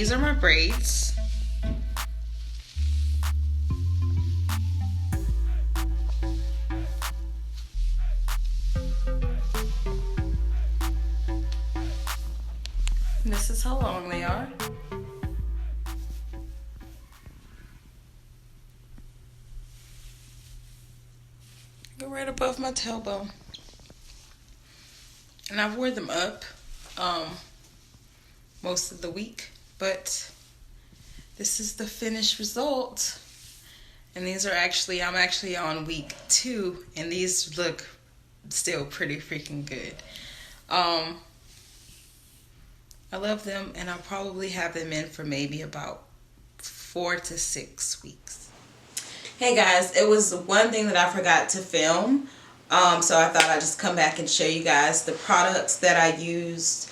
these are my braids. And this is how long they are. Go right above my tailbone. And I've wore them up most of the week, but this is the finished result. And these are actually, I'm actually on week 2, and these look still pretty freaking good. I love them, and I'll probably have them in for maybe about 4 to 6 weeks. Hey guys, it was one thing that I forgot to film, so I thought I'd just come back and show you guys the products that I used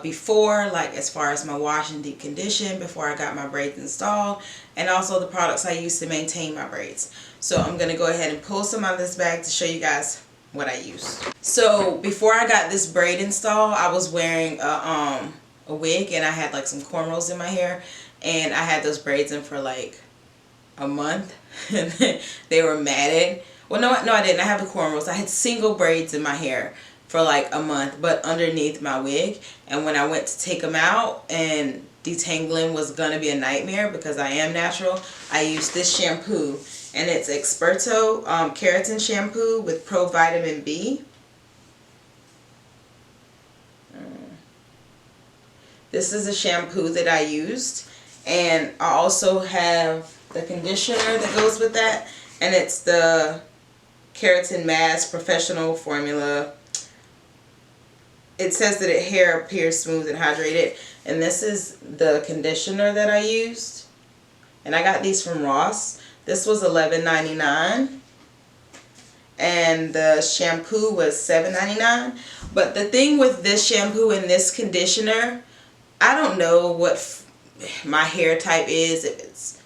before, like as far as my wash and deep condition before I got my braids installed, and also the products I used to maintain my braids. So I'm going to go ahead and pull some out of this bag to show you guys what I used. So before I got this braid install, I was wearing a wig, and I had like some cornrows in my hair, and I had those braids in for like a month, and they were matted. Well, no, I didn't. I have the cornrows. I had single braids in my hair for like a month, but underneath my wig. And when I went to take them out, and detangling was gonna be a nightmare because I am natural, I used this shampoo, and it's Experto keratin shampoo with pro vitamin B. This is a shampoo that I used, and I also have the conditioner that goes with that, and it's the Keratin Mask Professional Formula. It says that it hair appears smooth and hydrated, and this is the conditioner that I used, and I got these from Ross. This was $11.99, and the shampoo was $7.99. But the thing with this shampoo and this conditioner, I don't know what my hair type is. If it's,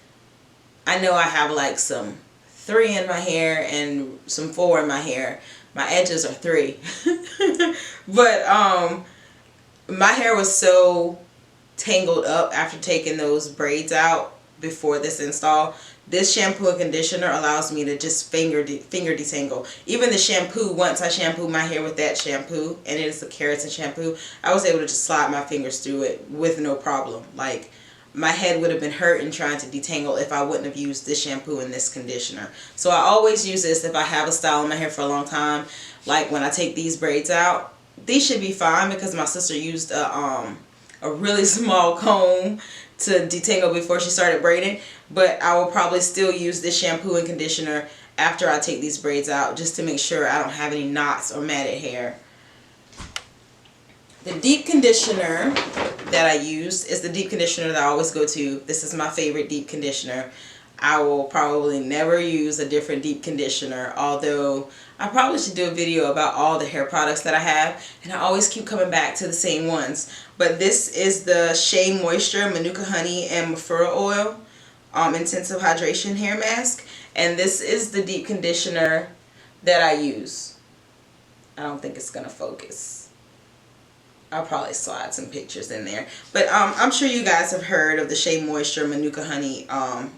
I know I have like some 3 in my hair and some 4 in my hair. My edges are 3. But my hair was so tangled up after taking those braids out before this install. This shampoo and conditioner allows me to just finger detangle. Even the shampoo, once I shampoo my hair with that shampoo, and it is a keratin shampoo, I was able to just slide my fingers through it with no problem. Like, my head would have been hurting trying to detangle if I wouldn't have used this shampoo and this conditioner. So I always use this if I have a style in my hair for a long time. Like when I take these braids out, these should be fine because my sister used a really small comb to detangle before she started braiding. But I will probably still use this shampoo and conditioner after I take these braids out, just to make sure I don't have any knots or matted hair. The deep conditioner that I used is the deep conditioner that I always go to. This is my favorite deep conditioner. I will probably never use a different deep conditioner, although I probably should do a video about all the hair products that I have, and I always keep coming back to the same ones. But this is the Shea Moisture Manuka Honey and Mafura Oil Intensive Hydration Hair Mask, and this is the deep conditioner that I use. I don't think it's gonna focus. I'll probably slide some pictures in there. But I'm sure you guys have heard of the Shea Moisture Manuka Honey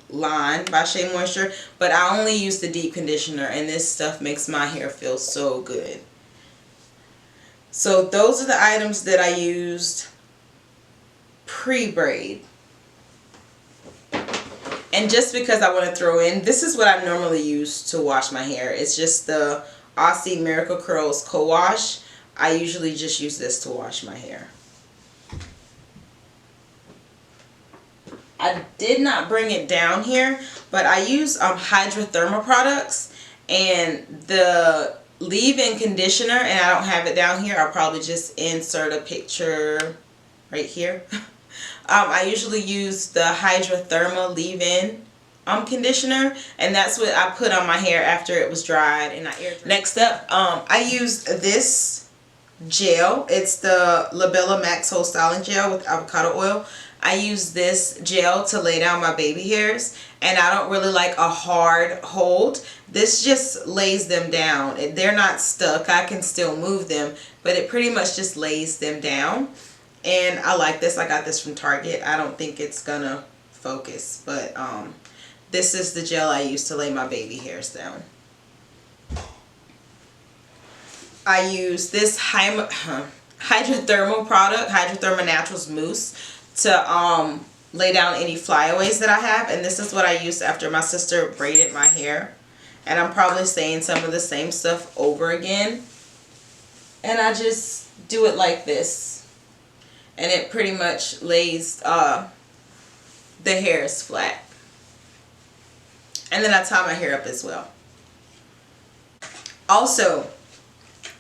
line by Shea Moisture. But I only use the deep conditioner, and this stuff makes my hair feel so good. So those are the items that I used pre-braid. And just because I want to throw in, this is what I normally use to wash my hair. It's just the Aussie Miracle Curls Co-Wash. I usually just use this to wash my hair. I did not bring it down here, but I use Hydrothermal products, and the leave-in conditioner, and I don't have it down here. I'll probably just insert a picture right here. I usually use the Hydrothermal leave-in conditioner, and that's what I put on my hair after it was dried and I air dried. Next up, I used this gel. It's the Labella Max Whole Styling Gel with avocado oil. I use this gel to lay down my baby hairs, and I don't really like a hard hold. This just lays them down. They're not stuck. I can still move them, but it pretty much just lays them down. and I like this. I got this from Target. I don't think it's gonna focus, but this is the gel I use to lay my baby hairs down. I use this hydrothermal product, Hydrothermal Naturals Mousse, to lay down any flyaways that I have. And this is what I used after my sister braided my hair. And I'm probably saying some of the same stuff over again. And I just do it like this. And it pretty much lays the hairs flat. And then I tie my hair up as well. Also,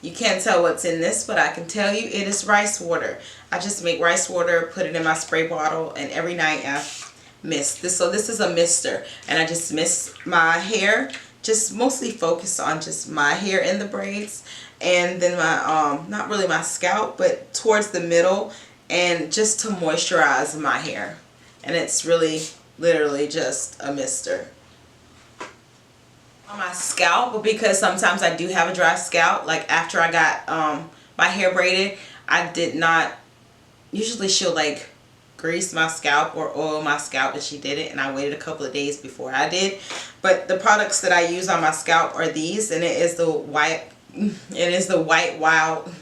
you can't tell what's in this, but I can tell you it is rice water. I just make rice water, put it in my spray bottle, and every night I mist this. So this is a mister, and I just mist my hair, just mostly focused on just my hair in the braids, and then my not really my scalp, but towards the middle, and just to moisturize my hair. And it's really literally just a mister on my scalp, because sometimes I do have a dry scalp. Like after I got my hair braided, I did not, usually she'll like grease my scalp or oil my scalp, and she did it, and I waited a couple of days before I did. But the products that I use on my scalp are these, and it is the white wild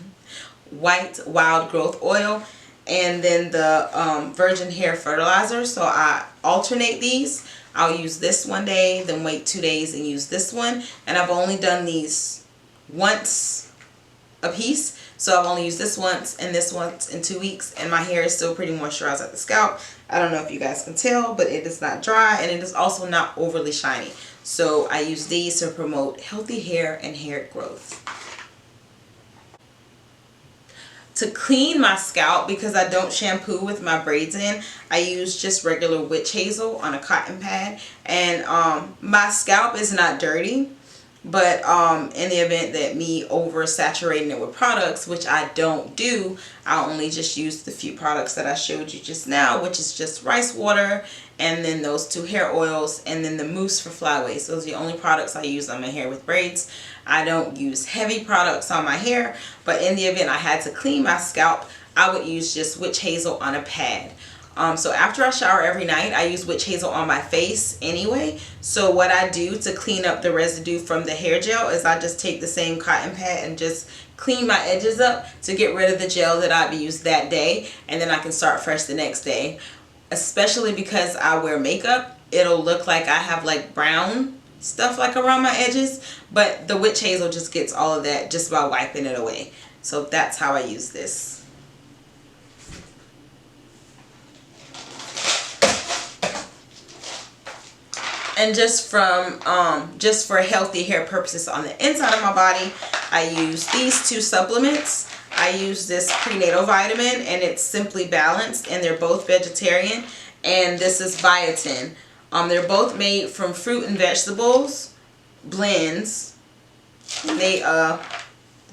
growth oil, and then the virgin hair fertilizer. So I alternate these. I'll use this one day, then wait 2 days and use this one. And I've only done these once a piece. So I've only used this once and this once in 2 weeks. And my hair is still pretty moisturized at the scalp. I don't know if you guys can tell, but it is not dry, and it is also not overly shiny. So I use these to promote healthy hair and hair growth. To clean my scalp, because I don't shampoo with my braids in, I use just regular witch hazel on a cotton pad. And my scalp is not dirty, but in the event that me oversaturating it with products, which I don't do, I only just use the few products that I showed you just now, which is just rice water, and then those 2 hair oils, and then the mousse for flyaways. Those are the only products I use on my hair with braids. I don't use heavy products on my hair, but in the event I had to clean my scalp, I would use just witch hazel on a pad. So after I shower every night, I use witch hazel on my face anyway. So what I do to clean up the residue from the hair gel is I just take the same cotton pad and just clean my edges up to get rid of the gel that I've used that day, and then I can start fresh the next day. Especially because I wear makeup, it'll look like I have like brown stuff like around my edges, but the witch hazel just gets all of that just by wiping it away. So that's how I use this. And just for healthy hair purposes on the inside of my body, I use these 2 supplements. I use this prenatal vitamin, and it's Simply Balanced, and they're both vegetarian. And this is biotin. They're both made from fruit and vegetables blends. They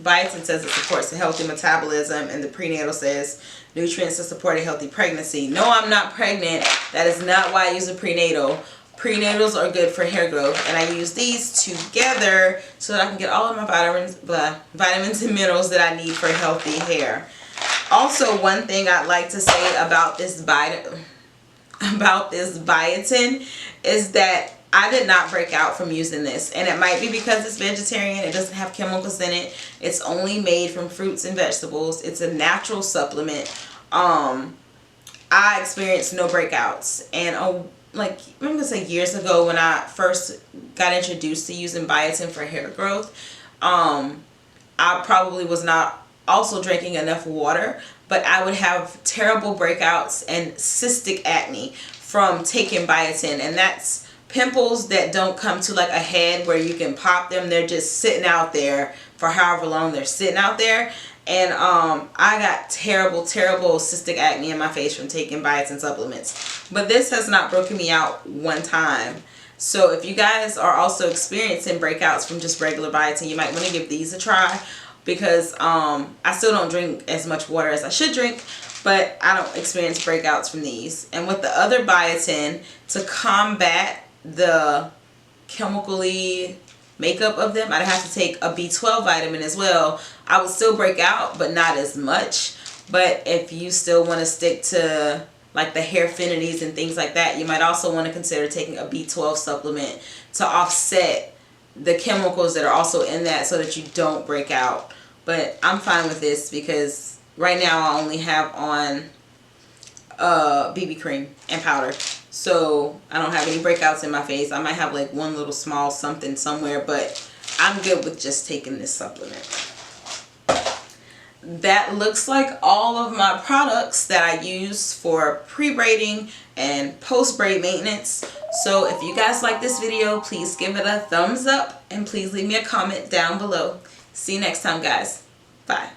biotin says it supports a healthy metabolism, and the prenatal says nutrients to support a healthy pregnancy. No, I'm not pregnant. That is not why I use a prenatal. Prenatals are good for hair growth, and I use these together so that I can get all of my vitamins and minerals that I need for healthy hair. Also, one thing I'd like to say about this biotin is that I did not break out from using this, and it might be because it's vegetarian. It doesn't have chemicals in it. It's only made from fruits and vegetables. It's a natural supplement. I experienced no breakouts, and like I'm gonna say years ago when I first got introduced to using biotin for hair growth, I probably was not also drinking enough water, but I would have terrible breakouts and cystic acne from taking biotin. And that's pimples that don't come to like a head where you can pop them. They're just sitting out there for however long they're sitting out there. And I got terrible cystic acne in my face from taking biotin supplements. But this has not broken me out one time. So if you guys are also experiencing breakouts from just regular biotin, you might want to give these a try, because I still don't drink as much water as I should drink, but I don't experience breakouts from these. And with the other biotin, to combat the chemically makeup of them, I'd have to take a B12 vitamin as well. I would still break out, but not as much. But if you still want to stick to like the hair affinities and things like that, you might also want to consider taking a B12 supplement to offset the chemicals that are also in that so that you don't break out. But I'm fine with this because right now I only have on BB cream and powder. So I don't have any breakouts in my face. I might have like one little small something somewhere, but I'm good with just taking this supplement. That looks like all of my products that I use for pre-braiding and post-braid maintenance. So if you guys like this video, please give it a thumbs up and please leave me a comment down below. See you next time, guys. Bye.